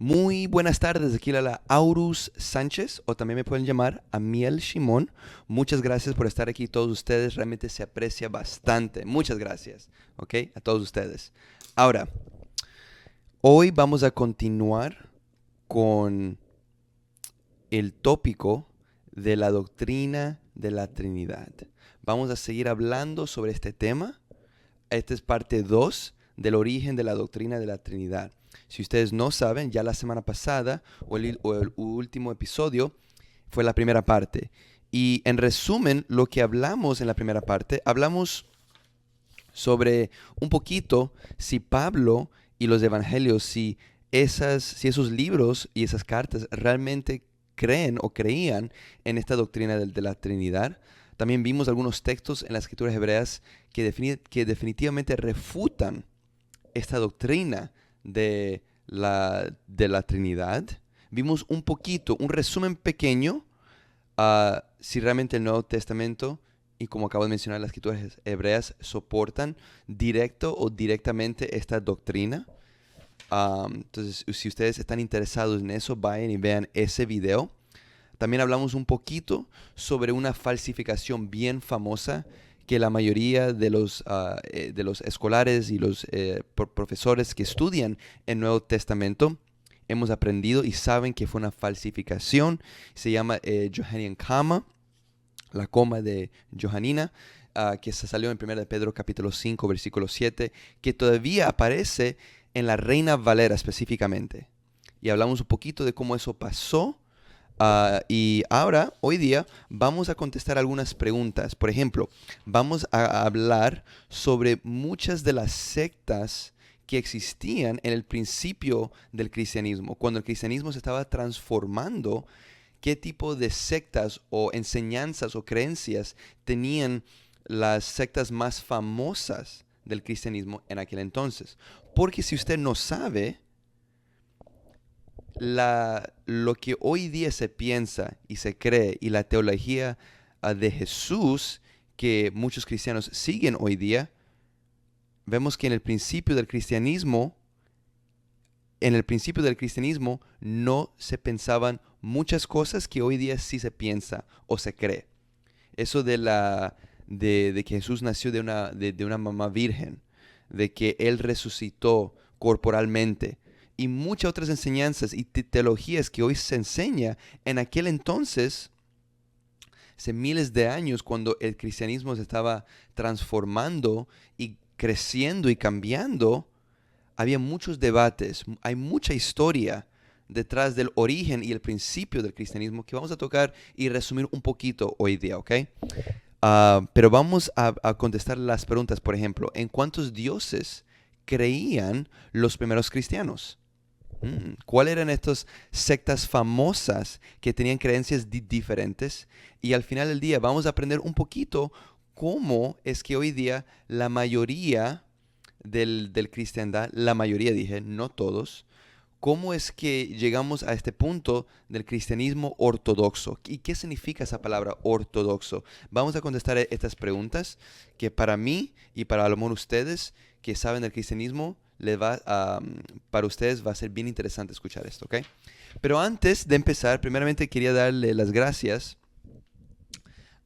Muy buenas tardes, aquí la Aurus Sánchez, o también me pueden llamar Amiel Shimon. Muchas gracias por estar aquí todos ustedes, realmente se aprecia bastante. Muchas gracias, ¿ok? A todos ustedes. Ahora, hoy vamos a continuar con el tópico de la doctrina de la Trinidad. Vamos a seguir hablando sobre este tema. Esta es parte 2 del origen de la doctrina de la Trinidad. Si ustedes no saben, ya la semana pasada o el último episodio fue la primera parte. Y en resumen, lo que hablamos en la primera parte, hablamos sobre un poquito si Pablo y los evangelios, si esos libros y esas cartas realmente creen o creían en esta doctrina de la Trinidad. También vimos algunos textos en las escrituras hebreas que definitivamente refutan esta doctrina de la Trinidad. Vimos un poquito, un resumen pequeño, si realmente el Nuevo Testamento y como acabo de mencionar, las escrituras hebreas soportan directo o directamente esta doctrina. Entonces, si ustedes están interesados en eso, vayan y vean ese video. También hablamos un poquito sobre una falsificación bien famosa que la mayoría de los escolares y los profesores que estudian el Nuevo Testamento hemos aprendido y saben que fue una falsificación. Se llama Johannine Comma, la coma de Johannina, que se salió en 1 de Pedro capítulo 5, versículo 7, que todavía aparece en la Reina Valera específicamente. Y hablamos un poquito de cómo eso pasó. Y ahora, hoy día, vamos a contestar algunas preguntas. Por ejemplo, vamos a hablar sobre muchas de las sectas que existían en el principio del cristianismo, cuando el cristianismo se estaba transformando. ¿Qué tipo de sectas o enseñanzas o creencias tenían las sectas más famosas del cristianismo en aquel entonces? Porque si usted no sabe, lo que hoy día se piensa y se cree y la teología de Jesús que muchos cristianos siguen hoy día, vemos que en el principio del cristianismo no se pensaban muchas cosas que hoy día sí se piensa o se cree. Eso de que Jesús nació de una mamá virgen, de que Él resucitó corporalmente, y muchas otras enseñanzas y teologías que hoy se enseña, en aquel entonces, hace miles de años, cuando el cristianismo se estaba transformando y creciendo y cambiando, había muchos debates, hay mucha historia detrás del origen y el principio del cristianismo que vamos a tocar y resumir un poquito hoy día, ¿ok? Pero vamos a contestar las preguntas, por ejemplo, ¿en cuántos dioses creían los primeros cristianos? ¿Cuáles eran estas sectas famosas que tenían creencias diferentes? Y al final del día vamos a aprender un poquito cómo es que hoy día la mayoría del cristiandad, la mayoría dije, no todos, cómo es que llegamos a este punto del cristianismo ortodoxo. ¿Y qué significa esa palabra ortodoxo? Vamos a contestar estas preguntas que para mí y para a lo mejor ustedes que saben del cristianismo, para ustedes va a ser bien interesante escuchar esto, ¿ok? Pero antes de empezar, primeramente quería darle las gracias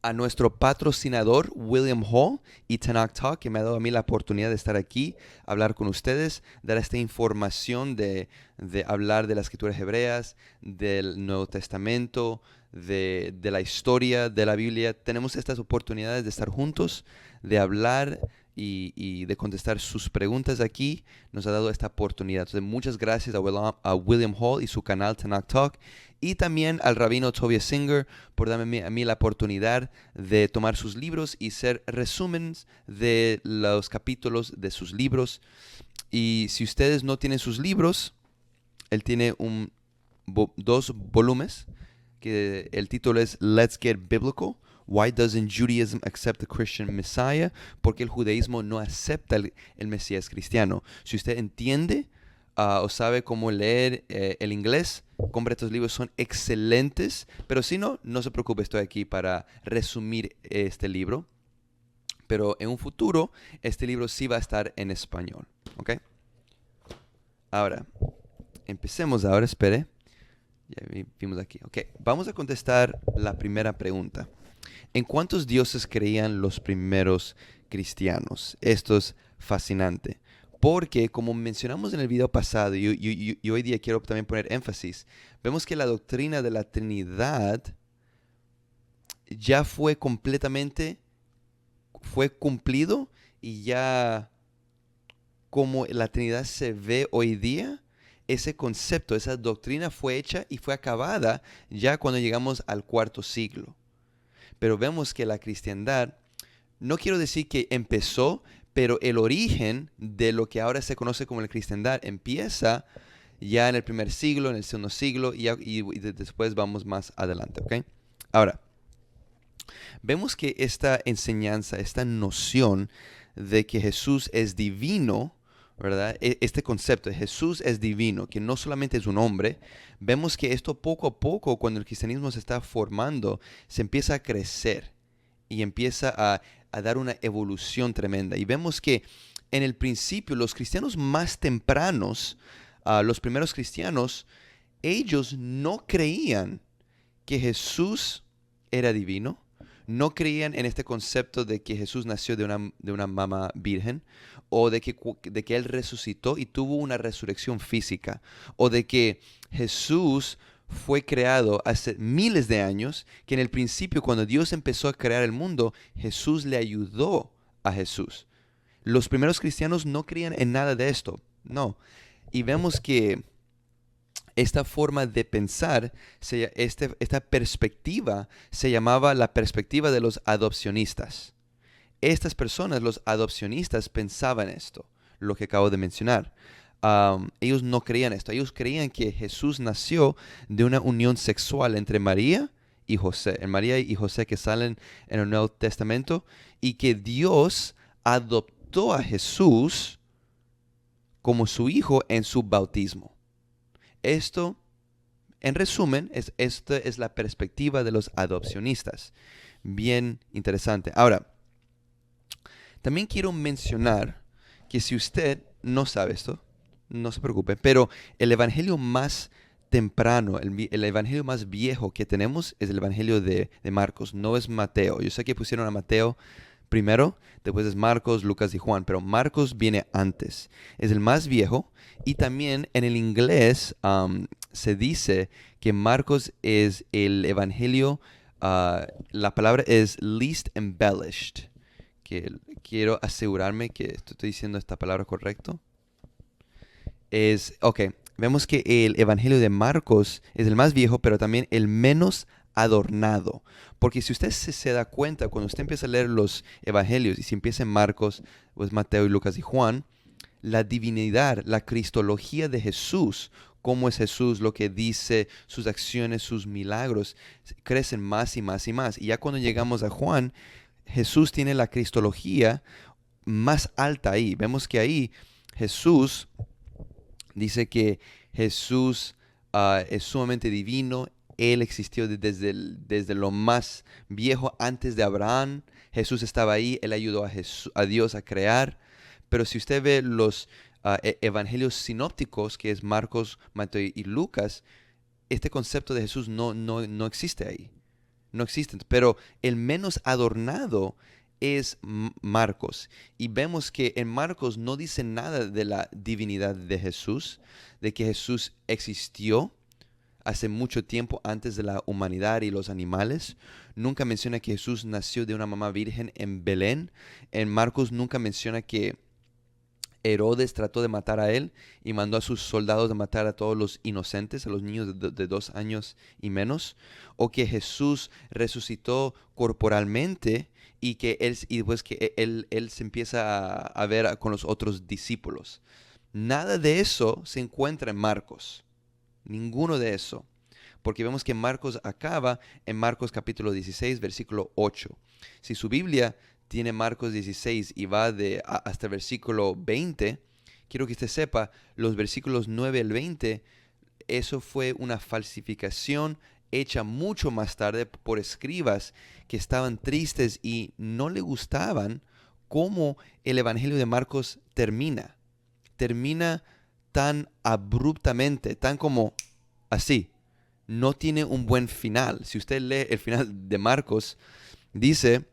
a nuestro patrocinador William Hall y Tanakh Talk, que me ha dado a mí la oportunidad de estar aquí, hablar con ustedes, dar esta información de hablar de las escrituras hebreas, del Nuevo Testamento, de la historia de la Biblia. Tenemos estas oportunidades de estar juntos, de hablar y de contestar sus preguntas aquí. Nos ha dado esta oportunidad. Entonces, muchas gracias a William Hall y su canal Tanakh Talk, y también al rabino Tobias Singer por darme a mí la oportunidad de tomar sus libros y hacer resúmenes de los capítulos de sus libros. Y si ustedes no tienen sus libros, él tiene dos volúmenes, que el título es Let's Get Biblical. Why doesn't Judaism accept the Christian Messiah? Porque el judaísmo no acepta el Mesías cristiano. Si usted entiende o sabe cómo leer el inglés, compre estos libros, son excelentes. Pero si no, no se preocupe, estoy aquí para resumir este libro. Pero en un futuro, este libro sí va a estar en español. ¿Ok? Ahora, empecemos ahora, espere. Ya vimos aquí. Ok, vamos a contestar la primera pregunta. ¿En cuántos dioses creían los primeros cristianos? Esto es fascinante. Porque, como mencionamos en el video pasado, y hoy día quiero también poner énfasis, vemos que la doctrina de la Trinidad ya fue cumplido, y ya como la Trinidad se ve hoy día, ese concepto, esa doctrina fue hecha y fue acabada ya cuando llegamos al cuarto siglo. Pero vemos que la cristiandad, no quiero decir que empezó, pero el origen de lo que ahora se conoce como la cristiandad empieza ya en el primer siglo, en el segundo siglo, y después vamos más adelante, ¿ok? Ahora, vemos que esta enseñanza, esta noción de que Jesús es divino, ¿verdad? Este concepto de Jesús es divino, que no solamente es un hombre, vemos que esto poco a poco, cuando el cristianismo se está formando, se empieza a crecer y empieza a dar una evolución tremenda. Y vemos que en el principio, los cristianos más tempranos, los primeros cristianos, ellos no creían que Jesús era divino, no creían en este concepto de que Jesús nació de una mamá virgen, o de que Él resucitó y tuvo una resurrección física, o de que Jesús fue creado hace miles de años, que en el principio, cuando Dios empezó a crear el mundo, Jesús le ayudó a Jesús. Los primeros cristianos no creían en nada de esto, no. Y vemos que esta forma de pensar, esta perspectiva, se llamaba la perspectiva de los adopcionistas. Estas personas, los adopcionistas, pensaban esto, lo que acabo de mencionar. Ellos no creían esto. Ellos creían que Jesús nació de una unión sexual entre María y José. En María y José, que salen en el Nuevo Testamento, y que Dios adoptó a Jesús como su hijo en su bautismo. Esto, en resumen, esta es la perspectiva de los adopcionistas. Bien interesante. Ahora, también quiero mencionar que si usted no sabe esto, no se preocupe, pero el evangelio más temprano, el evangelio más viejo que tenemos es el evangelio de Marcos, no es Mateo. Yo sé que pusieron a Mateo primero, después es Marcos, Lucas y Juan, pero Marcos viene antes. Es el más viejo, y también en el inglés se dice que Marcos es el evangelio, la palabra es least embellished, que quiero asegurarme que estoy diciendo esta palabra correcto. Vemos que el evangelio de Marcos es el más viejo, pero también el menos adornado. Porque si usted se da cuenta, cuando usted empieza a leer los evangelios, y si empieza en Marcos, pues Mateo y Lucas y Juan, la divinidad, la cristología de Jesús, cómo es Jesús, lo que dice, sus acciones, sus milagros, crecen más y más y más. Y ya cuando llegamos a Juan, Jesús tiene la cristología más alta ahí. Vemos que ahí Jesús dice que Jesús es sumamente divino. Él existió desde lo más viejo, antes de Abraham. Jesús estaba ahí, Él ayudó a Dios a crear. Pero si usted ve los evangelios sinópticos, que es Marcos, Mateo y Lucas, este concepto de Jesús no existe ahí. No existe. Pero el menos adornado es Marcos. Y vemos que en Marcos no dice nada de la divinidad de Jesús, de que Jesús existió hace mucho tiempo antes de la humanidad y los animales. Nunca menciona que Jesús nació de una mamá virgen en Belén. En Marcos nunca menciona que Herodes trató de matar a él y mandó a sus soldados a matar a todos los inocentes, a los niños de 2 años y menos, o que Jesús resucitó corporalmente y que después que él se empieza a ver con los otros discípulos. Nada de eso se encuentra en Marcos. Ninguno de eso. Porque vemos que Marcos acaba en Marcos capítulo 16, versículo 8. Si su Biblia tiene Marcos 16 y va hasta el versículo 20, quiero que usted sepa, los versículos 9 al 20, eso fue una falsificación hecha mucho más tarde por escribas que estaban tristes y no le gustaban cómo el evangelio de Marcos termina. Termina tan abruptamente, tan como así. No tiene un buen final. Si usted lee el final de Marcos, dice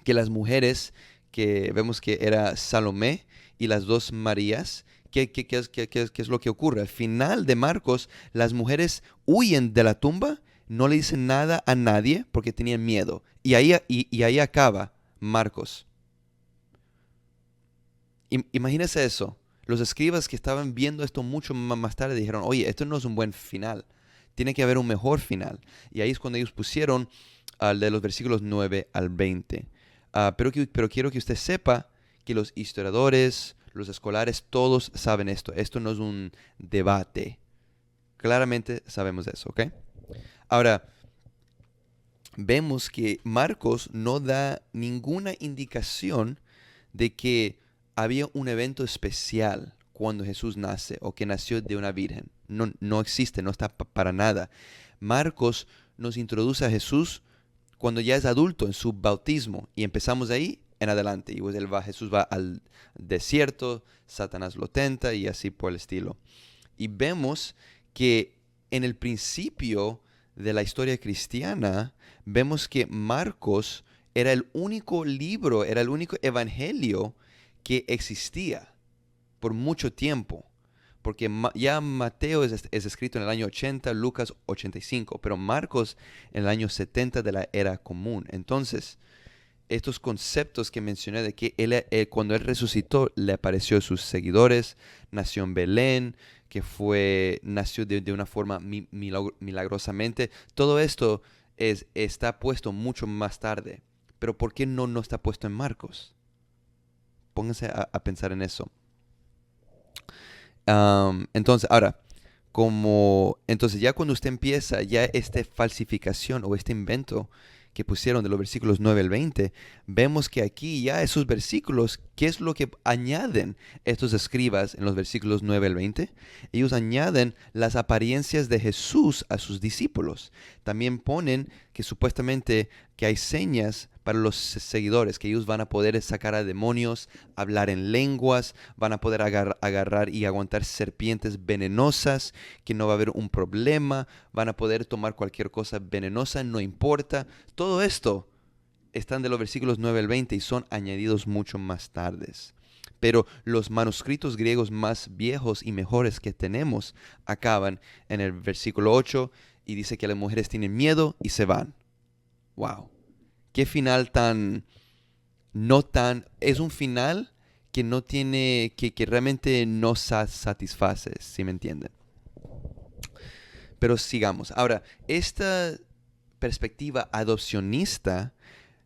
que las mujeres que vemos que era Salomé y las dos Marías, ¿qué es lo que ocurre? Al final de Marcos, las mujeres huyen de la tumba, no le dicen nada a nadie porque tenían miedo. Y ahí acaba Marcos. Imagínese eso. Los escribas que estaban viendo esto mucho más tarde dijeron, oye, esto no es un buen final. Tiene que haber un mejor final. Y ahí es cuando ellos pusieron al de los versículos 9 al 20. Pero quiero que usted sepa que los historiadores, los escolares, todos saben esto. Esto no es un debate. Claramente sabemos eso, ¿ok? Ahora, vemos que Marcos no da ninguna indicación de que había un evento especial cuando Jesús nace o que nació de una virgen. No, no existe, no está para nada. Marcos nos introduce a Jesús cuando ya es adulto en su bautismo y empezamos de ahí en adelante. Y pues Jesús va al desierto, Satanás lo tenta y así por el estilo. Y vemos que en el principio de la historia cristiana, vemos que Marcos era el único libro, era el único evangelio que existía por mucho tiempo. Porque ya Mateo es escrito en el año 80, Lucas 85, pero Marcos en el año 70 de la era común. Entonces, estos conceptos que mencioné de que cuando él resucitó le apareció a sus seguidores, nació en Belén, que nació de una forma milagrosamente, todo esto está puesto mucho más tarde. Pero ¿por qué no está puesto en Marcos? Pónganse a pensar en eso. Entonces, ahora, entonces ya cuando usted empieza, ya esta falsificación o este invento que pusieron de los versículos 9 al 20, vemos que aquí ya esos versículos, ¿qué es lo que añaden estos escribas en los versículos 9 al 20? Ellos añaden las apariencias de Jesús a sus discípulos. También ponen que supuestamente que hay señas para los seguidores, que ellos van a poder sacar a demonios, hablar en lenguas, van a poder agarrar y aguantar serpientes venenosas, que no va a haber un problema, van a poder tomar cualquier cosa venenosa, no importa. Todo esto están de los versículos 9 al 20 y son añadidos mucho más tardes. Pero los manuscritos griegos más viejos y mejores que tenemos acaban en el versículo 8 y dice que las mujeres tienen miedo y se van. ¡Wow! Qué final es un final que no tiene, que realmente no satisface, si me entienden. Pero sigamos. Ahora, esta perspectiva adopcionista,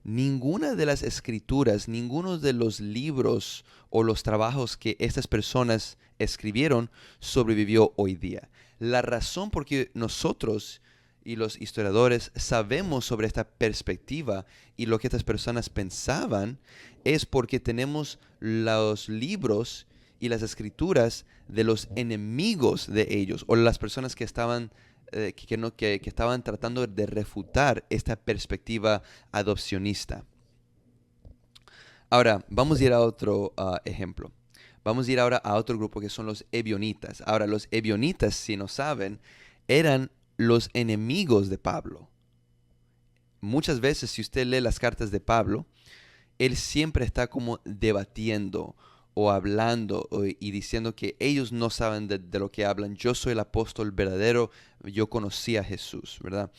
ninguna de las escrituras, ninguno de los libros o los trabajos que estas personas escribieron sobrevivió hoy día. La razón por que nosotros y los historiadores sabemos sobre esta perspectiva y lo que estas personas pensaban es porque tenemos los libros y las escrituras de los enemigos de ellos o las personas que estaban que estaban tratando de refutar esta perspectiva adopcionista. Ahora, vamos a ir a otro ejemplo. Vamos a ir ahora a otro grupo que son los ebionitas. Ahora, los ebionitas, si no saben, eran los enemigos de Pablo. Muchas veces, si usted lee las cartas de Pablo, él siempre está como debatiendo o hablando y diciendo que ellos no saben de lo que hablan. Yo soy el apóstol verdadero, yo conocí a Jesús, ¿verdad?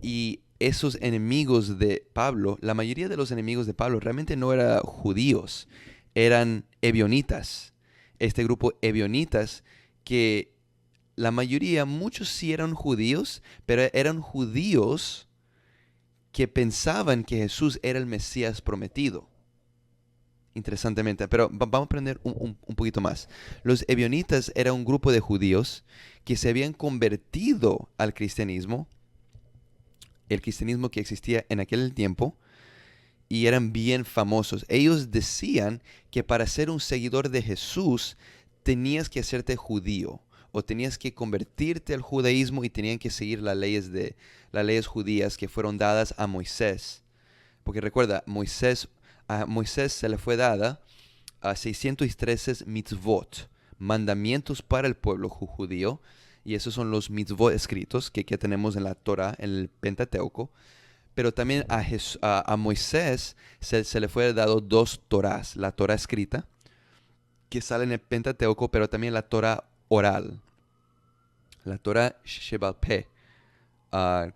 Y esos enemigos de Pablo, la mayoría de los enemigos de Pablo realmente no eran judíos, eran ebionitas. Este grupo ebionitas que la mayoría, muchos sí eran judíos, pero eran judíos que pensaban que Jesús era el Mesías prometido. Interesantemente, pero vamos a aprender un poquito más. Los ebionitas eran un grupo de judíos que se habían convertido al cristianismo, el cristianismo que existía en aquel tiempo, y eran bien famosos. Ellos decían que para ser un seguidor de Jesús tenías que hacerte judío o tenías que convertirte al judaísmo y tenían que seguir las leyes judías que fueron dadas a Moisés. Porque recuerda, a Moisés se le fue dada a 613 mitzvot. mandamientos para el pueblo judío, y esos son los mitzvot escritos que tenemos en la Torah, en el Pentateuco. Pero también a Moisés se le fue dado dos Torahs, la Torah escrita, que sale en el Pentateuco, pero también la Torah oral, la Torah Shebal Peh,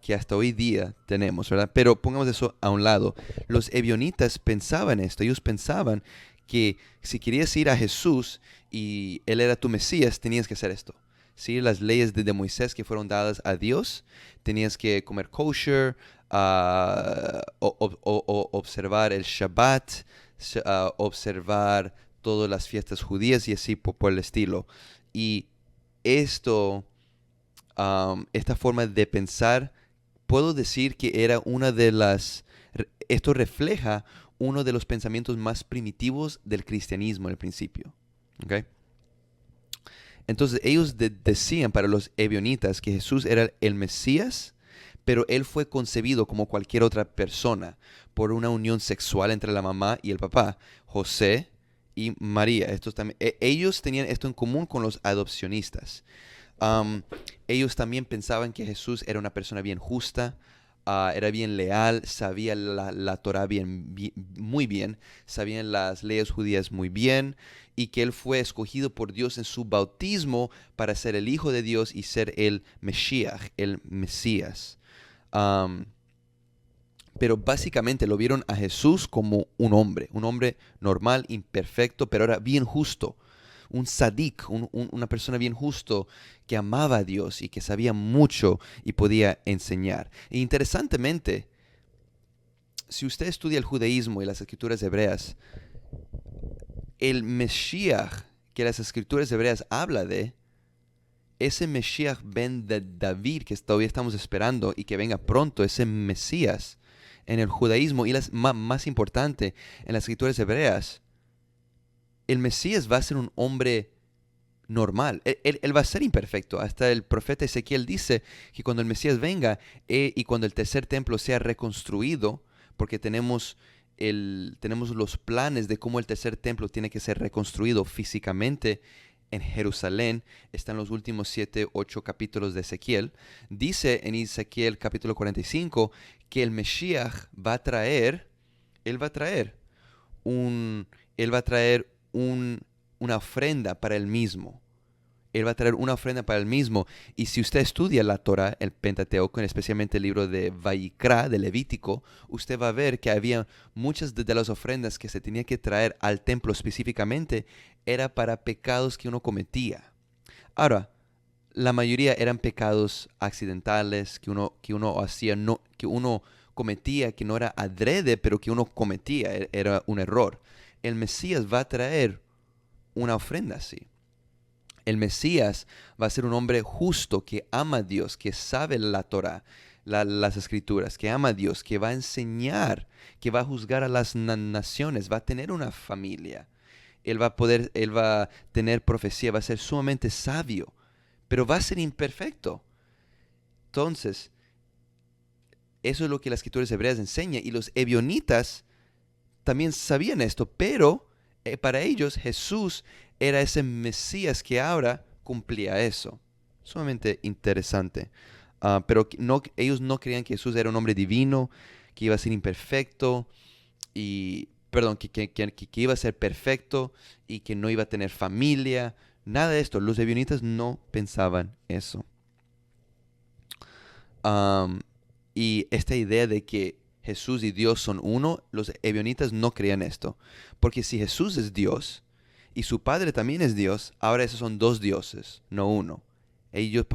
que hasta hoy día tenemos, ¿verdad? Pero pongamos eso a un lado. Los ebionitas pensaban esto, ellos pensaban que si querías ir a Jesús y Él era tu Mesías, tenías que hacer esto. ¿Sí? Las leyes de Moisés que fueron dadas a Dios, tenías que comer kosher, observar el Shabbat, observar todas las fiestas judías y así por el estilo. Y esto, esta forma de pensar, puedo decir que era una de esto refleja uno de los pensamientos más primitivos del cristianismo al principio. ¿Ok? Entonces ellos decían para los ebionitas que Jesús era el Mesías, pero él fue concebido como cualquier otra persona por una unión sexual entre la mamá y el papá, José y María. Ellos tenían esto en común con los adopcionistas. Ellos también pensaban que Jesús era una persona bien justa, era bien leal, sabía la Torah muy bien, sabían las leyes judías muy bien, y que él fue escogido por Dios en su bautismo para ser el Hijo de Dios y ser el Mesías, el Mesías. Pero básicamente lo vieron a Jesús como un hombre normal, imperfecto, pero era bien justo. Un sadik, una persona bien justo que amaba a Dios y que sabía mucho y podía enseñar. E interesantemente, si usted estudia el judaísmo y las escrituras hebreas, el Mesías que las escrituras hebreas habla de, ese Mesías ben de David que todavía estamos esperando y que venga pronto, ese Mesías en el judaísmo y más importante en las escrituras hebreas, el Mesías va a ser un hombre normal. Él va a ser imperfecto. Hasta el profeta Ezequiel dice que cuando el Mesías venga y cuando el tercer templo sea reconstruido, porque tenemos los planes de cómo el tercer templo tiene que ser reconstruido físicamente en Jerusalén, están los últimos 7, 8 capítulos de Ezequiel. Dice en Ezequiel capítulo 45 que el Mesías va a traer, él va a traer una ofrenda para él mismo. Él va a traer una ofrenda para él mismo. Y si usted estudia la Torah, el Pentateuco, especialmente el libro de Vayikra, de Levítico, usted va a ver que había muchas de las ofrendas que se tenía que traer al templo específicamente, era para pecados que uno cometía. Ahora, la mayoría eran pecados accidentales que uno hacía, no, que uno cometía, que no era adrede, pero que uno cometía, era un error. El Mesías va a traer una ofrenda así. El Mesías va a ser un hombre justo que ama a Dios, que sabe la Torah, las escrituras, que ama a Dios, que va a enseñar, que va a juzgar a las naciones, va a tener una familia. Él va a tener profecía, va a ser sumamente sabio, pero va a ser imperfecto. Entonces, eso es lo que las escrituras hebreas enseñan y los ebionitas también sabían esto, pero para ellos Jesús era ese Mesías que ahora cumplía eso. Sumamente interesante. Pero ellos no creían que Jesús era un hombre divino, que iba a ser imperfecto, que iba a ser perfecto y que no iba a tener familia. Nada de esto. Los ebionitas no pensaban eso. Y esta idea de que Jesús y Dios son uno, los ebionitas no creían esto. Porque si Jesús es Dios y su Padre también es Dios, ahora esos son dos dioses, no uno.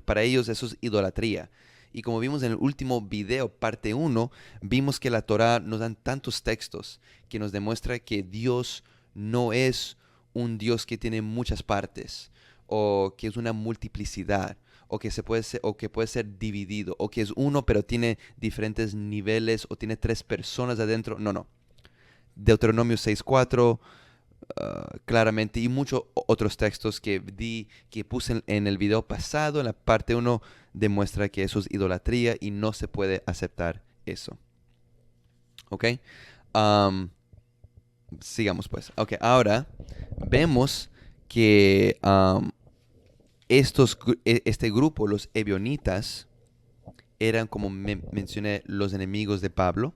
Para ellos eso es idolatría. Y como vimos en el último video, parte 1, vimos que la Torah nos dan tantos textos que nos demuestra que Dios no es un Dios que tiene muchas partes o que es una multiplicidad, o que puede ser dividido, o que es uno pero tiene diferentes niveles, o tiene tres personas adentro. No. Deuteronomio 6:4, claramente, y muchos otros textos que puse en el video pasado, en la parte 1, demuestra que eso es idolatría y no se puede aceptar eso. ¿Ok? Sigamos pues. Ok, ahora vemos que este grupo, los ebionitas, eran, como mencioné, los enemigos de Pablo.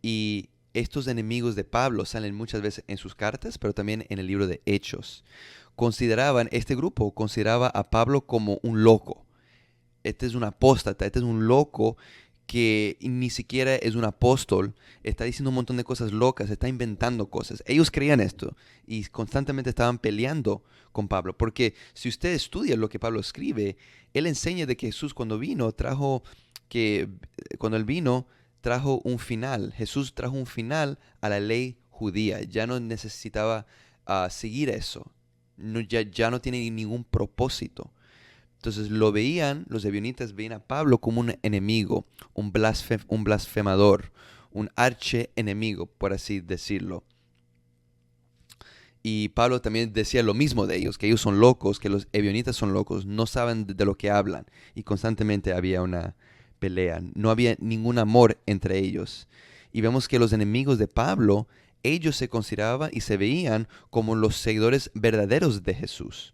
Y estos enemigos de Pablo salen muchas veces en sus cartas, pero también en el libro de Hechos. Este grupo consideraba a Pablo como un loco. Este es un apóstata, este es un loco que ni siquiera es un apóstol, está diciendo un montón de cosas locas, está inventando cosas. Ellos creían esto y constantemente estaban peleando con Pablo, porque si usted estudia lo que Pablo escribe, él enseña de que Jesús cuando él vino, trajo un final. Jesús trajo un final a la ley judía. Ya no necesitaba seguir eso. No, ya no tiene ningún propósito. Entonces los ebionitas veían a Pablo como un enemigo, un blasfemador, un archienemigo, por así decirlo. Y Pablo también decía lo mismo de ellos, que ellos son locos, que los ebionitas son locos, no saben de lo que hablan. Y constantemente había una pelea, no había ningún amor entre ellos. Y vemos que los enemigos de Pablo, ellos se consideraban y se veían como los seguidores verdaderos de Jesús.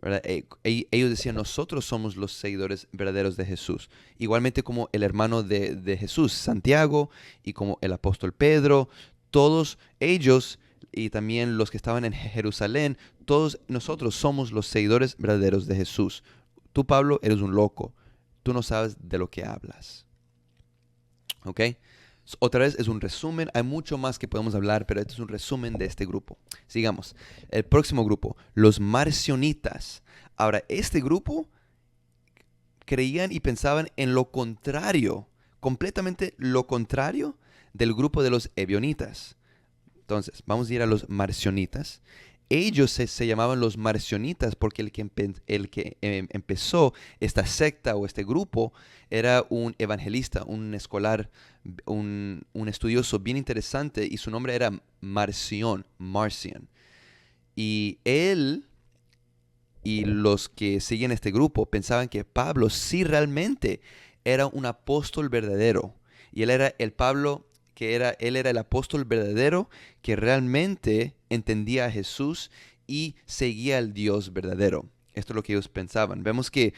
¿Verdad? Ellos decían, nosotros somos los seguidores verdaderos de Jesús. Igualmente como el hermano de Jesús, Santiago, y como el apóstol Pedro, todos ellos y también los que estaban en Jerusalén, todos nosotros somos los seguidores verdaderos de Jesús. Tú, Pablo, eres un loco. Tú no sabes de lo que hablas. ¿Ok? Otra vez es un resumen, hay mucho más que podemos hablar, pero este es un resumen de este grupo. Sigamos. El próximo grupo, los marcionitas. Ahora, este grupo creían y pensaban en lo contrario, completamente lo contrario del grupo de los ebionitas. Entonces, vamos a ir a los marcionitas. Ellos se llamaban los marcionitas porque el que empezó esta secta o este grupo era un evangelista, un escolar, un estudioso bien interesante, y su nombre era Marcion. Y él y los que siguen este grupo pensaban que Pablo sí realmente era un apóstol verdadero. Y él era el Pablo él era el apóstol verdadero que realmente entendía a Jesús y seguía al Dios verdadero. Esto es lo que ellos pensaban. Vemos que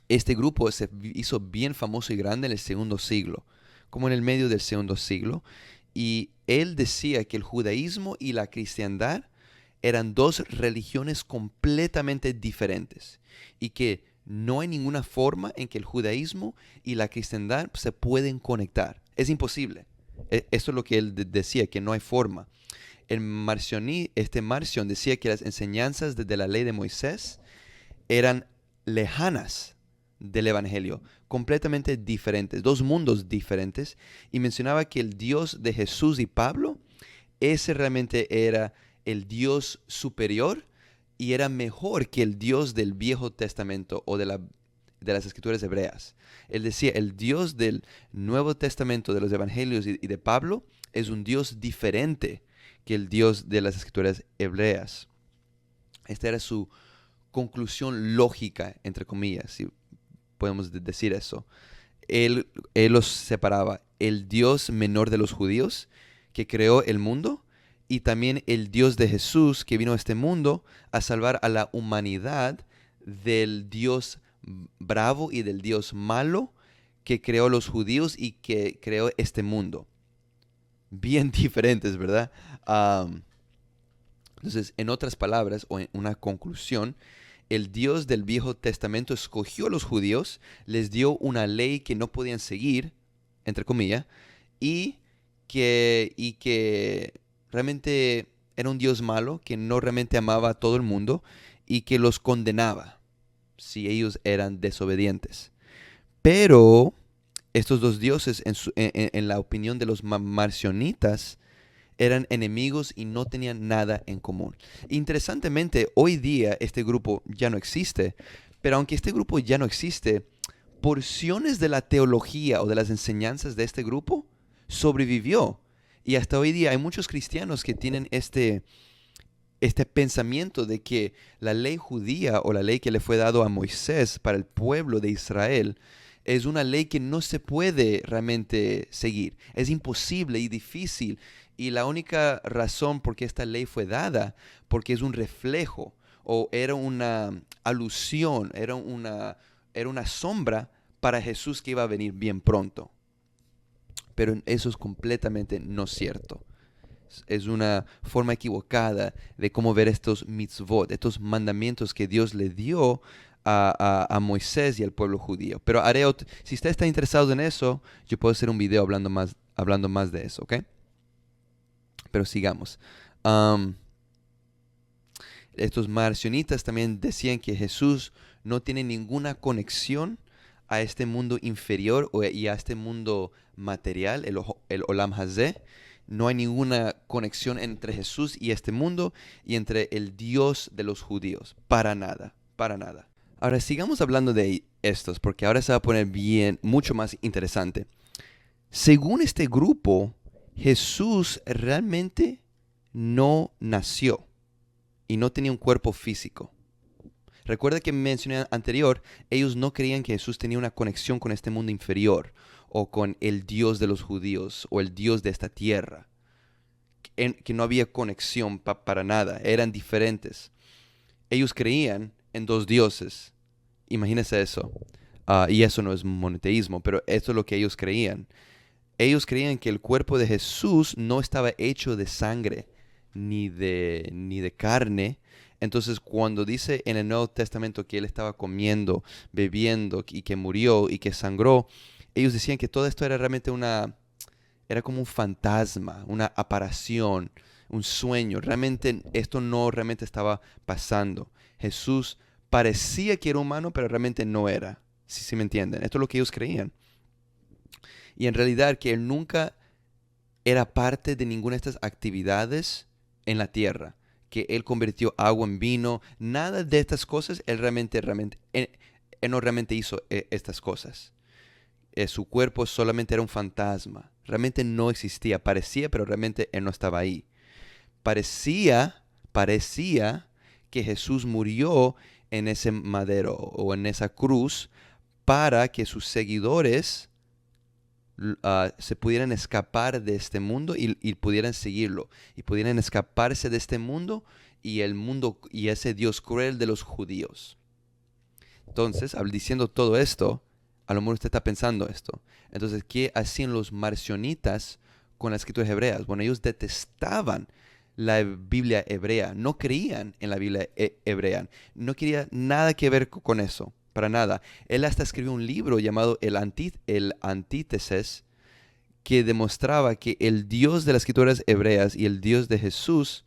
este grupo se hizo bien famoso y grande en el segundo siglo, como en el medio del segundo siglo. Y él decía que el judaísmo y la cristiandad eran dos religiones completamente diferentes y que no hay ninguna forma en que el judaísmo y la cristiandad se pueden conectar. Es imposible. Esto es lo que él decía, que no hay forma. Marcion decía que las enseñanzas de la ley de Moisés eran lejanas del evangelio, completamente diferentes, dos mundos diferentes, y mencionaba que el Dios de Jesús y Pablo, ese realmente era el Dios superior y era mejor que el Dios del Viejo Testamento o de las Escrituras hebreas. Él decía, el Dios del Nuevo Testamento, de los Evangelios y de Pablo, es un Dios diferente que el Dios de las Escrituras hebreas. Esta era su conclusión lógica, entre comillas, si podemos decir eso. Él los separaba, el Dios menor de los judíos, que creó el mundo, y también el Dios de Jesús, que vino a este mundo a salvar a la humanidad del Dios bravo y del Dios malo que creó los judíos y que creó este mundo. Bien diferentes, ¿verdad? Entonces, en otras palabras, o en una conclusión, el Dios del Viejo Testamento escogió a los judíos, les dio una ley que no podían seguir, entre comillas, y que realmente era un Dios malo, que no realmente amaba a todo el mundo y que los condenaba si ellos eran desobedientes. Pero estos dos dioses, en la opinión de los marcionitas, eran enemigos y no tenían nada en común. Interesantemente, hoy día este grupo ya no existe, pero aunque este grupo ya no existe, porciones de la teología o de las enseñanzas de este grupo sobrevivió. Y hasta hoy día hay muchos cristianos que tienen este pensamiento de que la ley judía o la ley que le fue dado a Moisés para el pueblo de Israel es una ley que no se puede realmente seguir. Es imposible y difícil Y la única razón por qué esta ley fue dada, porque es un reflejo o era una alusión, era una sombra para Jesús que iba a venir bien pronto. Pero eso es completamente no cierto. Es una forma equivocada de cómo ver estos mitzvot, estos mandamientos que Dios le dio a Moisés y al pueblo judío. Pero si usted está interesado en eso, yo puedo hacer un video hablando más de eso, ¿ok? Pero sigamos. Am, Estos marcionitas también decían que Jesús no tiene ninguna conexión a este mundo inferior y a este mundo material, el Olam Hazé. No hay ninguna conexión entre Jesús y este mundo y entre el Dios de los judíos. Para nada, para nada. Ahora sigamos hablando de estos, porque ahora se va a poner mucho más interesante. Según este grupo, Jesús realmente no nació y no tenía un cuerpo físico. Recuerda que mencioné anterior, ellos no creían que Jesús tenía una conexión con este mundo inferior o con el Dios de los judíos o el Dios de esta tierra. Que no había conexión para nada, eran diferentes. Ellos creían en dos dioses. Imagínense eso. Y eso no es monoteísmo, pero esto es lo que ellos creían. Ellos creían que el cuerpo de Jesús no estaba hecho de sangre ni de carne. Entonces, cuando dice en el Nuevo Testamento que él estaba comiendo, bebiendo y que murió y que sangró, ellos decían que todo esto era realmente era como un fantasma, una aparición, un sueño. Realmente esto no realmente estaba pasando. Jesús parecía que era humano, pero realmente no era. Si me entienden. Esto es lo que ellos creían. Y en realidad que él nunca era parte de ninguna de estas actividades en la tierra. Que él convirtió agua en vino. Nada de estas cosas, él no realmente hizo estas cosas. Su cuerpo solamente era un fantasma. Realmente no existía. Parecía, pero realmente él no estaba ahí. Parecía que Jesús murió en ese madero o en esa cruz para que sus seguidores se pudieran escapar de este mundo y pudieran seguirlo. Y pudieran escaparse de este mundo y el mundo y ese Dios cruel de los judíos. Entonces, diciendo todo esto, a lo mejor usted está pensando esto. Entonces, ¿qué hacían los marcionitas con las escrituras hebreas? Bueno, ellos detestaban la Biblia hebrea. No creían en la Biblia hebrea. No quería nada que ver con eso. Para nada. Él hasta escribió un libro llamado el Antítesis, que demostraba que el Dios de las escrituras hebreas y el Dios de Jesús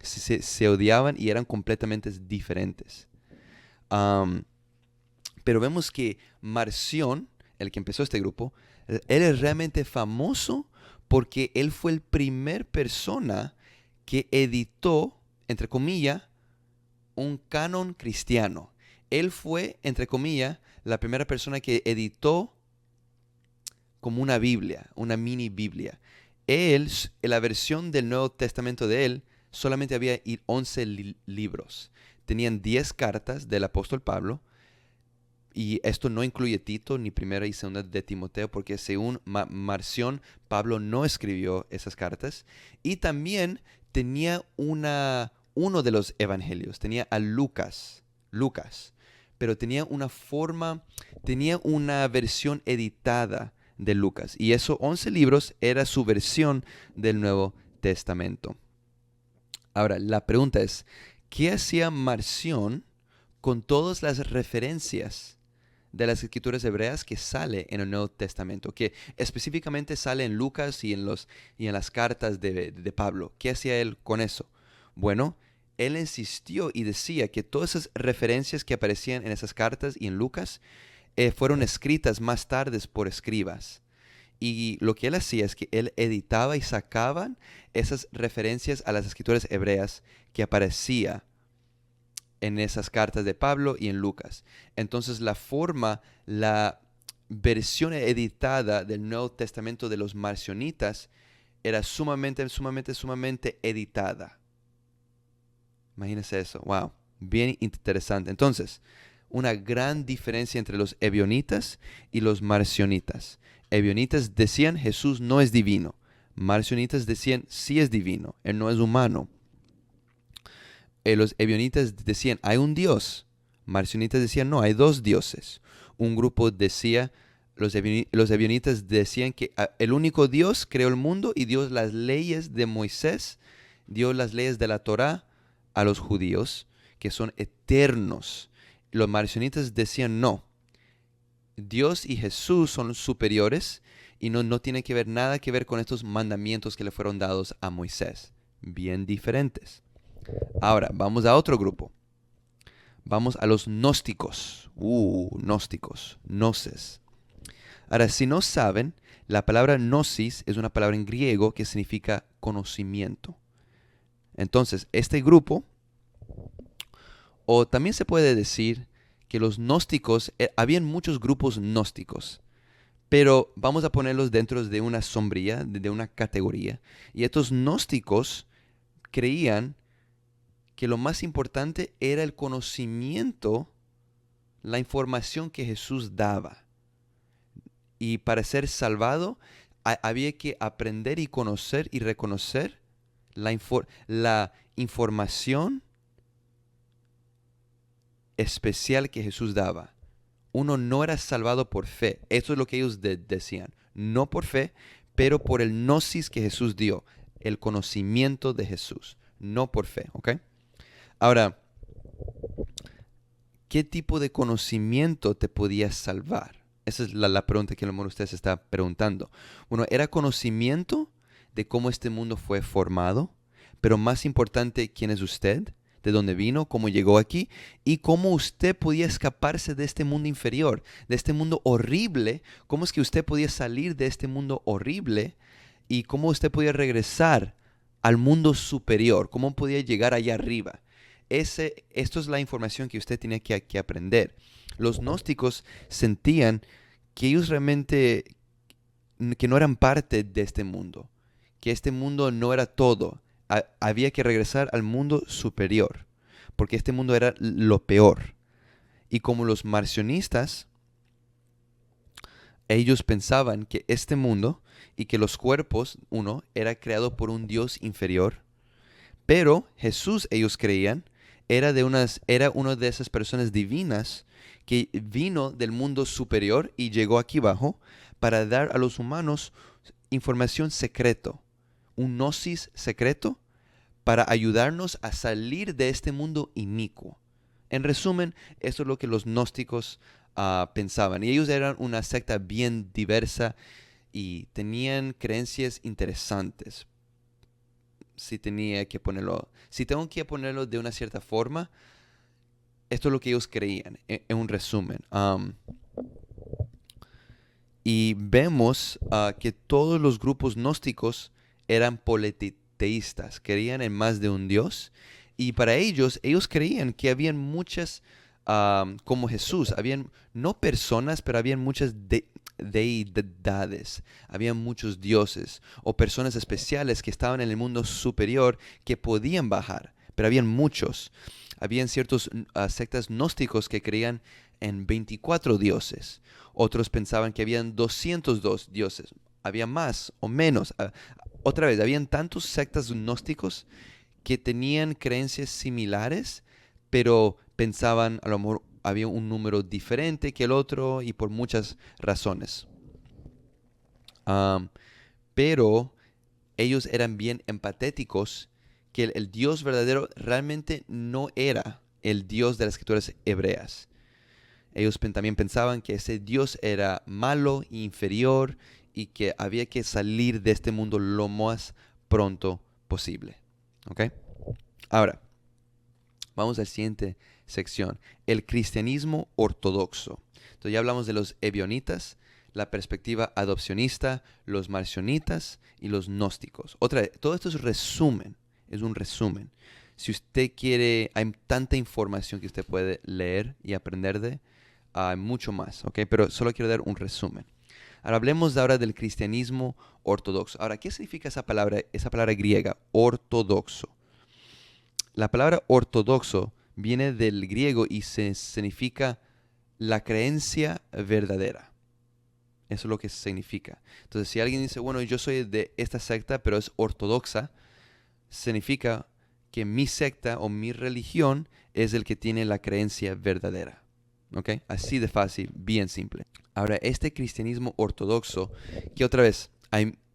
se odiaban y eran completamente diferentes. Pero vemos que Marción, el que empezó este grupo, él es realmente famoso porque él fue el primer persona que editó, entre comillas, un canon cristiano. Él fue, entre comillas, la primera persona que editó como una Biblia, una mini Biblia. La versión del Nuevo Testamento de él, solamente había 11 libros. Tenían 10 cartas del apóstol Pablo. Y esto no incluye Tito ni primera y segunda de Timoteo, porque según Marción, Pablo no escribió esas cartas. Y también tenía uno de los evangelios, tenía a Lucas, pero tenía una versión editada de Lucas. Y esos 11 libros era su versión del Nuevo Testamento. Ahora, la pregunta es, ¿qué hacía Marción con todas las referencias de las escrituras hebreas que sale en el Nuevo Testamento, que específicamente sale en Lucas y en las cartas de Pablo? ¿Qué hacía él con eso? Bueno, él insistió y decía que todas esas referencias que aparecían en esas cartas y en Lucas fueron escritas más tarde por escribas. Y lo que él hacía es que él editaba y sacaban esas referencias a las escrituras hebreas que aparecía en esas cartas de Pablo y en Lucas. Entonces la versión editada del Nuevo Testamento de los marcionitas era sumamente editada. Imagínense eso. Wow. Bien interesante. Entonces, una gran diferencia entre los ebionitas y los marcionitas. Ebionitas decían Jesús no es divino. Marcionitas decían, sí es divino, Él no es humano. Los ebionitas decían, hay un Dios. Marcionitas decían, no, hay dos dioses. Un grupo decía, los ebionitas decían que el único Dios creó el mundo y dio las leyes de Moisés, dio las leyes de la Torá a los judíos, que son eternos. Los marcionitas decían, no, Dios y Jesús son superiores y no tiene que ver nada que ver con estos mandamientos que le fueron dados a Moisés. Bien diferentes. Ahora, vamos a otro grupo. Vamos a los gnósticos. Gnósticos. Gnosis. Ahora, si no saben, la palabra gnosis es una palabra en griego que significa conocimiento. Entonces, este grupo, o también se puede decir que los gnósticos, habían muchos grupos gnósticos, pero vamos a ponerlos dentro de una sombrilla, de una categoría. Y estos gnósticos creían que lo más importante era el conocimiento, la información que Jesús daba. Y para ser salvado había que aprender y conocer y reconocer la información especial que Jesús daba. Uno no era salvado por fe. Eso es lo que ellos decían. No por fe, pero por el gnosis que Jesús dio. El conocimiento de Jesús. No por fe, ¿ok? Ahora, ¿qué tipo de conocimiento te podía salvar? Esa es la pregunta que a lo mejor usted se está preguntando. Bueno, era conocimiento de cómo este mundo fue formado, pero más importante, ¿quién es usted? ¿De dónde vino? ¿Cómo llegó aquí? Y cómo usted podía escaparse de este mundo inferior, de este mundo horrible. ¿Cómo es que usted podía salir de este mundo horrible? Y cómo usted podía regresar al mundo superior. ¿Cómo podía llegar allá arriba? Esto es la información que usted tiene que aprender. Los gnósticos sentían que ellos realmente que no eran parte de este mundo, que este mundo no era todo. Había que regresar al mundo superior, porque este mundo era lo peor. Y como los marcionistas, ellos pensaban que este mundo y que los cuerpos, era creado por un Dios inferior, pero Jesús, ellos creían, era una de esas personas divinas que vino del mundo superior y llegó aquí abajo para dar a los humanos información secreto, un gnosis secreto para ayudarnos a salir de este mundo inicuo. En resumen, esto es lo que los gnósticos pensaban. Y ellos eran una secta bien diversa y tenían creencias interesantes. Si tengo que ponerlo de una cierta forma, esto es lo que ellos creían, en un resumen. Y vemos que todos los grupos gnósticos eran politeístas, creían en más de un Dios. Y para ellos creían que habían muchas, como Jesús, habían no personas, pero habían muchas deidades, habían muchos dioses o personas especiales que estaban en el mundo superior que podían bajar, pero habían muchos. Habían ciertos sectas gnósticos que creían en 24 dioses. Otros pensaban que habían 202 dioses. Había más o menos. Otra vez, habían tantos sectas gnósticos que tenían creencias similares, pero pensaban a lo mejor había un número diferente que el otro y por muchas razones. Pero ellos eran bien empatéticos que el Dios verdadero realmente no era el Dios de las escrituras hebreas. Ellos también pensaban que ese Dios era malo e inferior y que había que salir de este mundo lo más pronto posible. ¿Ok? Ahora, vamos a la siguiente sección. El cristianismo ortodoxo. Entonces ya hablamos de los ebionitas, la perspectiva adopcionista, los marcionitas y los gnósticos. Otra vez, todo esto es resumen. Es un resumen. Si usted quiere, hay tanta información que usted puede leer y aprender de. Hay mucho más, ¿ok? Pero solo quiero dar un resumen. Ahora hablemos ahora del cristianismo ortodoxo. Ahora, ¿qué significa esa palabra griega? Ortodoxo. La palabra ortodoxo viene del griego y significa la creencia verdadera. Eso es lo que significa. Entonces, si alguien dice, bueno, yo soy de esta secta, pero es ortodoxa, significa que mi secta o mi religión es el que tiene la creencia verdadera. ¿Ok? Así de fácil, bien simple. Ahora, este cristianismo ortodoxo, que otra vez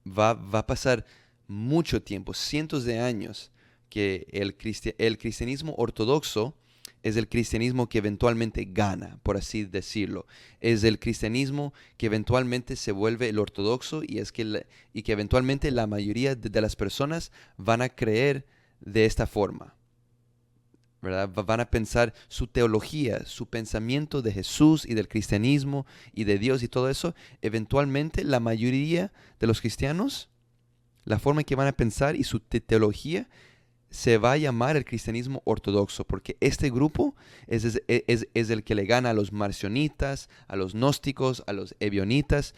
va a pasar mucho tiempo, cientos de años, que el cristianismo ortodoxo es el cristianismo que eventualmente gana, por así decirlo. Es el cristianismo que eventualmente se vuelve el ortodoxo y que eventualmente la mayoría de las personas van a creer de esta forma. ¿Verdad? Van a pensar su teología, su pensamiento de Jesús y del cristianismo y de Dios y todo eso. Eventualmente la mayoría de los cristianos, la forma en que van a pensar y su teología se va a llamar el cristianismo ortodoxo, porque este grupo es el que le gana a los marcionitas, a los gnósticos, a los ebionitas.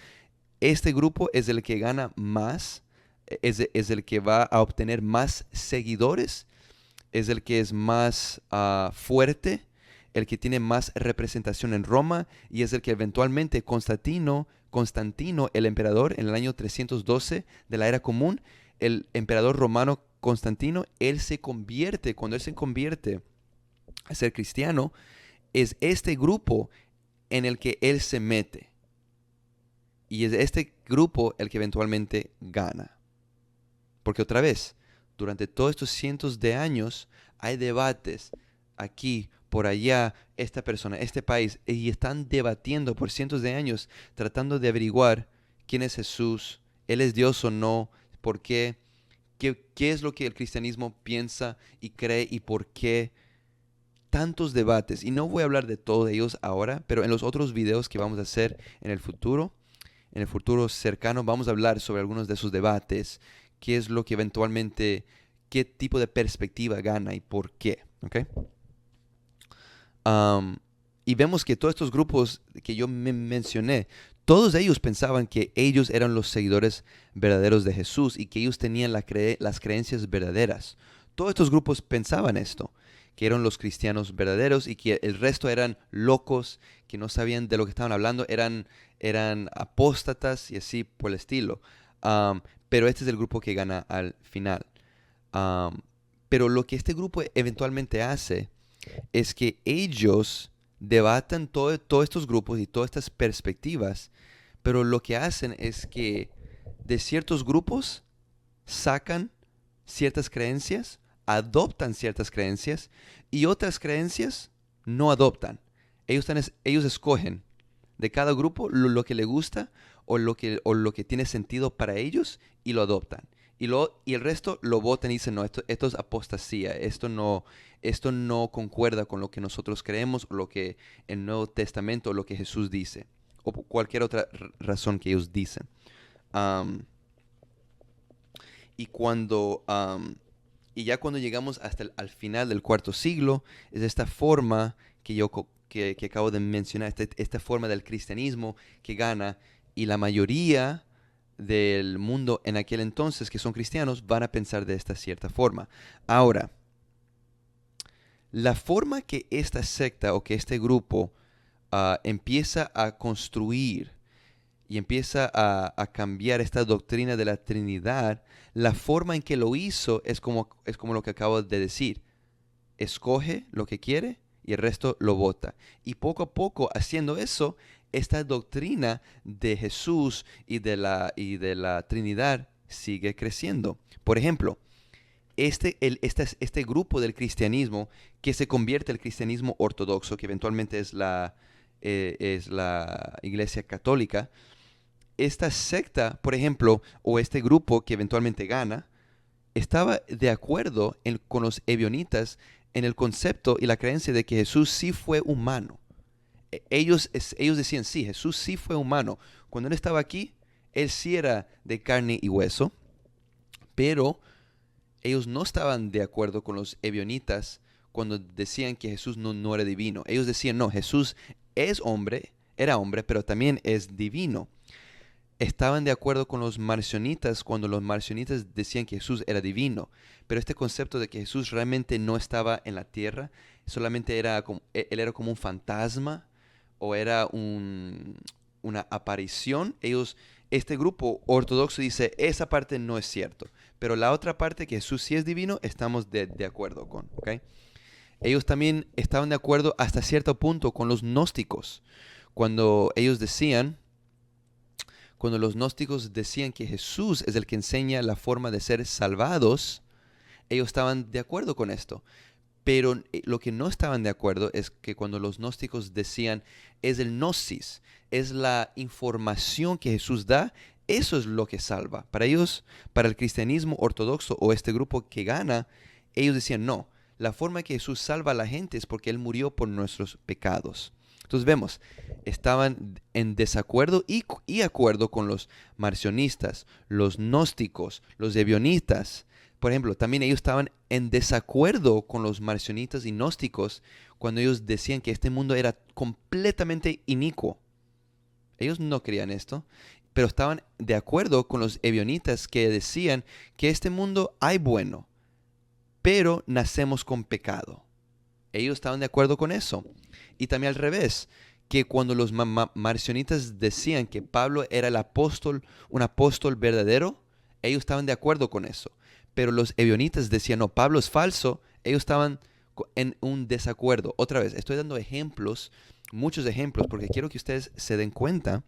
Este grupo es el que gana más, es el que va a obtener más seguidores, es el que es más fuerte, el que tiene más representación en Roma y es el que eventualmente Constantino, el emperador, en el año 312 de la era común, el emperador romano Constantino, cuando él se convierte a ser cristiano, es este grupo en el que él se mete. Y es este grupo el que eventualmente gana. Porque otra vez, durante todos estos cientos de años hay debates aquí, por allá, esta persona, este país, y están debatiendo por cientos de años tratando de averiguar quién es Jesús, él es Dios o no, por qué, qué es lo que el cristianismo piensa y cree y por qué. Tantos debates, y no voy a hablar de todos ellos ahora, pero en los otros videos que vamos a hacer en el futuro cercano, vamos a hablar sobre algunos de esos debates, qué es lo que eventualmente, qué tipo de perspectiva gana y por qué. ¿Ok? Y vemos que todos estos grupos que yo mencioné, todos ellos pensaban que ellos eran los seguidores verdaderos de Jesús y que ellos tenían las creencias verdaderas. Todos estos grupos pensaban esto, que eran los cristianos verdaderos y que el resto eran locos, que no sabían de lo que estaban hablando, eran apóstatas y así por el estilo. Pero este es el grupo que gana al final. Pero lo que este grupo eventualmente hace es que ellos debatan todos estos grupos y todas estas perspectivas, pero lo que hacen es que de ciertos grupos sacan ciertas creencias, adoptan ciertas creencias y otras creencias no adoptan. Ellos escogen de cada grupo lo que le gusta o lo que tiene sentido para ellos y lo adoptan. Y el resto lo votan y dicen, no, esto es apostasía, esto no concuerda con lo que nosotros creemos o lo que el Nuevo Testamento o lo que Jesús dice, o por cualquier otra razón que ellos dicen. Am, y cuando y ya cuando llegamos hasta al final del cuarto siglo, es esta forma que acabo de mencionar, esta forma del cristianismo que gana, y la mayoría del mundo en aquel entonces que son cristianos van a pensar de esta cierta forma. Ahora, la forma que esta secta o que este grupo empieza a construir y empieza a cambiar esta doctrina de la Trinidad, la forma en que lo hizo es como lo que acabo de decir. Escoge lo que quiere y el resto lo vota. Y poco a poco, haciendo eso, esta doctrina de Jesús y de la Trinidad sigue creciendo. Por ejemplo, este grupo del cristianismo que se convierte al cristianismo ortodoxo, que eventualmente es la Iglesia Católica, esta secta, por ejemplo, o este grupo que eventualmente gana, estaba de acuerdo con los ebionitas en el concepto y la creencia de que Jesús sí fue humano. Ellos decían, sí, Jesús sí fue humano. Cuando Él estaba aquí, Él sí era de carne y hueso, pero ellos no estaban de acuerdo con los ebionitas cuando decían que Jesús no era divino. Ellos decían, no, Jesús era hombre, pero también es divino. Estaban de acuerdo con los marcionitas cuando los marcionitas decían que Jesús era divino, pero este concepto de que Jesús realmente no estaba en la tierra, solamente él era como un fantasma o era una aparición. Este grupo ortodoxo dice, esa parte no es cierto. Pero la otra parte, que Jesús sí es divino, estamos de acuerdo con, ¿ok? Ellos también estaban de acuerdo hasta cierto punto con los gnósticos. Cuando ellos decían, cuando los gnósticos decían que Jesús es el que enseña la forma de ser salvados, ellos estaban de acuerdo con esto. Pero lo que no estaban de acuerdo es que cuando los gnósticos decían es el gnosis, es la información que Jesús da, eso es lo que salva. Para ellos, para el cristianismo ortodoxo o este grupo que gana, ellos decían no, la forma que Jesús salva a la gente es porque Él murió por nuestros pecados. Entonces vemos, estaban en desacuerdo y acuerdo con los marcionistas, los gnósticos, los ebionitas. Por ejemplo, también ellos estaban en desacuerdo con los marcionitas y gnósticos cuando ellos decían que este mundo era completamente inicuo. Ellos no creían esto, pero estaban de acuerdo con los ebionitas que decían que este mundo hay bueno, pero nacemos con pecado. Ellos estaban de acuerdo con eso. Y también al revés, que cuando los marcionitas decían que Pablo era el apóstol, un apóstol verdadero, ellos estaban de acuerdo con eso. Pero los ebionitas decían, no, Pablo es falso. Ellos estaban en un desacuerdo. Otra vez, estoy dando ejemplos, muchos ejemplos, porque quiero que ustedes se den cuenta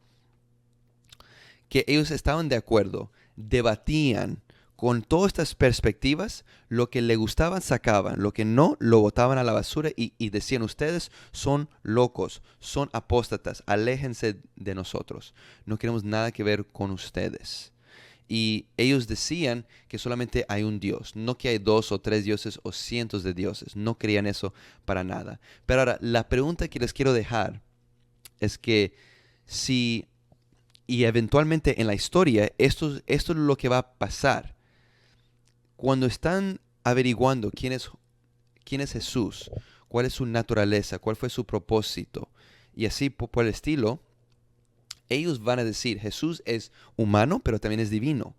que ellos estaban de acuerdo, debatían con todas estas perspectivas, lo que le gustaban sacaban, lo que no lo botaban a la basura y decían, ustedes son locos, son apóstatas, aléjense de nosotros, no queremos nada que ver con ustedes. Y ellos decían que solamente hay un Dios, no que hay 2 o 3 dioses o cientos de dioses. No creían eso para nada. Pero ahora, la pregunta que les quiero dejar es que si, y eventualmente en la historia, esto es lo que va a pasar. Cuando están averiguando quién es Jesús, cuál es su naturaleza, cuál fue su propósito, y así por el estilo, ellos van a decir, Jesús es humano, pero también es divino.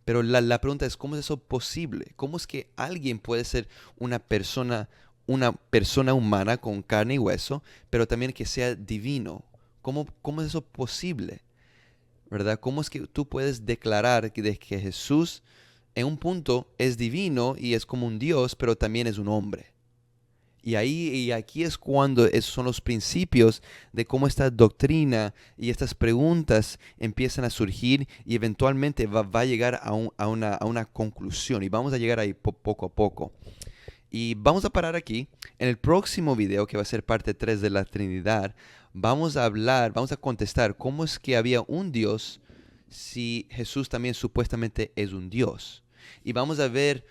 Pero la pregunta es, ¿cómo es eso posible? ¿Cómo es que alguien puede ser una persona humana con carne y hueso, pero también que sea divino? ¿Cómo es eso posible? ¿Verdad? ¿Cómo es que tú puedes declarar que Jesús en un punto es divino y es como un Dios, pero también es un hombre? Y aquí es cuando esos son los principios de cómo esta doctrina y estas preguntas empiezan a surgir y eventualmente va a llegar a una conclusión y vamos a llegar ahí poco a poco. Y vamos a parar aquí. En el próximo video, que va a ser parte 3 de la Trinidad, vamos a contestar cómo es que había un Dios si Jesús también supuestamente es un Dios. Y vamos a ver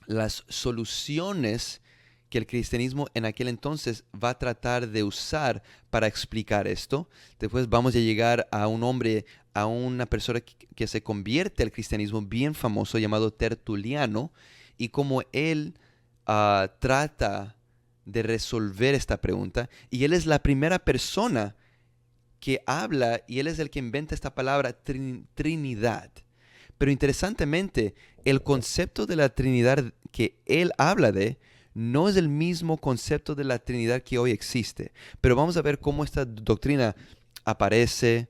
las soluciones que el cristianismo en aquel entonces va a tratar de usar para explicar esto. Después vamos a llegar a un hombre, a una persona que se convierte al cristianismo bien famoso llamado Tertuliano y cómo él trata de resolver esta pregunta. Y él es la primera persona que habla y él es el que inventa esta palabra Trinidad. Pero interesantemente, el concepto de la Trinidad que él habla de no es el mismo concepto de la Trinidad que hoy existe. Pero vamos a ver cómo esta doctrina aparece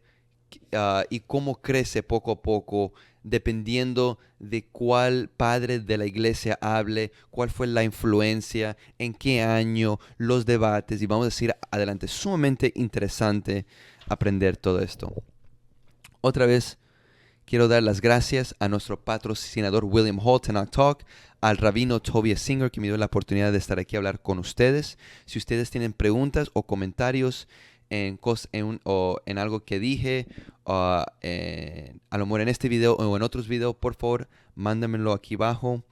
y cómo crece poco a poco, dependiendo de cuál padre de la iglesia hable, cuál fue la influencia, en qué año, los debates. Y vamos a decir adelante, sumamente interesante aprender todo esto. Otra vez, quiero dar las gracias a nuestro patrocinador William Hall, Tanakh Talk, al rabino Tobias Singer, que me dio la oportunidad de estar aquí a hablar con ustedes. Si ustedes tienen preguntas o comentarios en algo que dije, a lo mejor en este video o en otros videos, por favor, mándenmelo aquí abajo.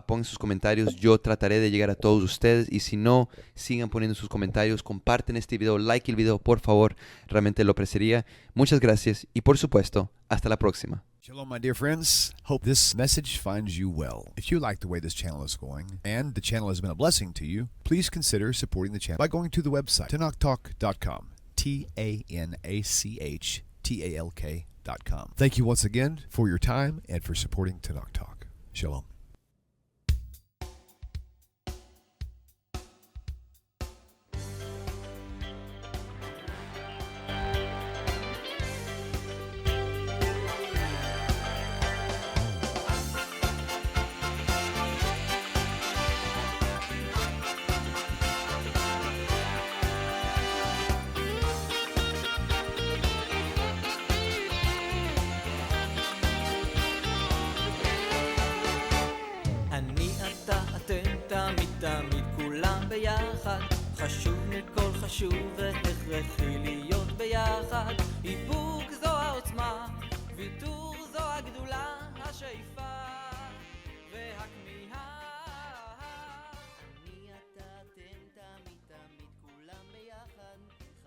Pongan sus comentarios, yo trataré de llegar a todos ustedes y si no, sigan poniendo sus comentarios, comparten este video, like el video, por favor, realmente lo apreciaría. Muchas gracias y por supuesto, hasta la próxima. Shalom, my dear friends. Hope this message finds you well. If you like the way this channel is going and the channel has been a blessing to you, please consider supporting the channel by going to the website, TanachTalk.com, TanachTalk.com. Thank you once again for your time and for supporting Tanakh Talk. Shalom. חשוב מכל חשוב והכרחי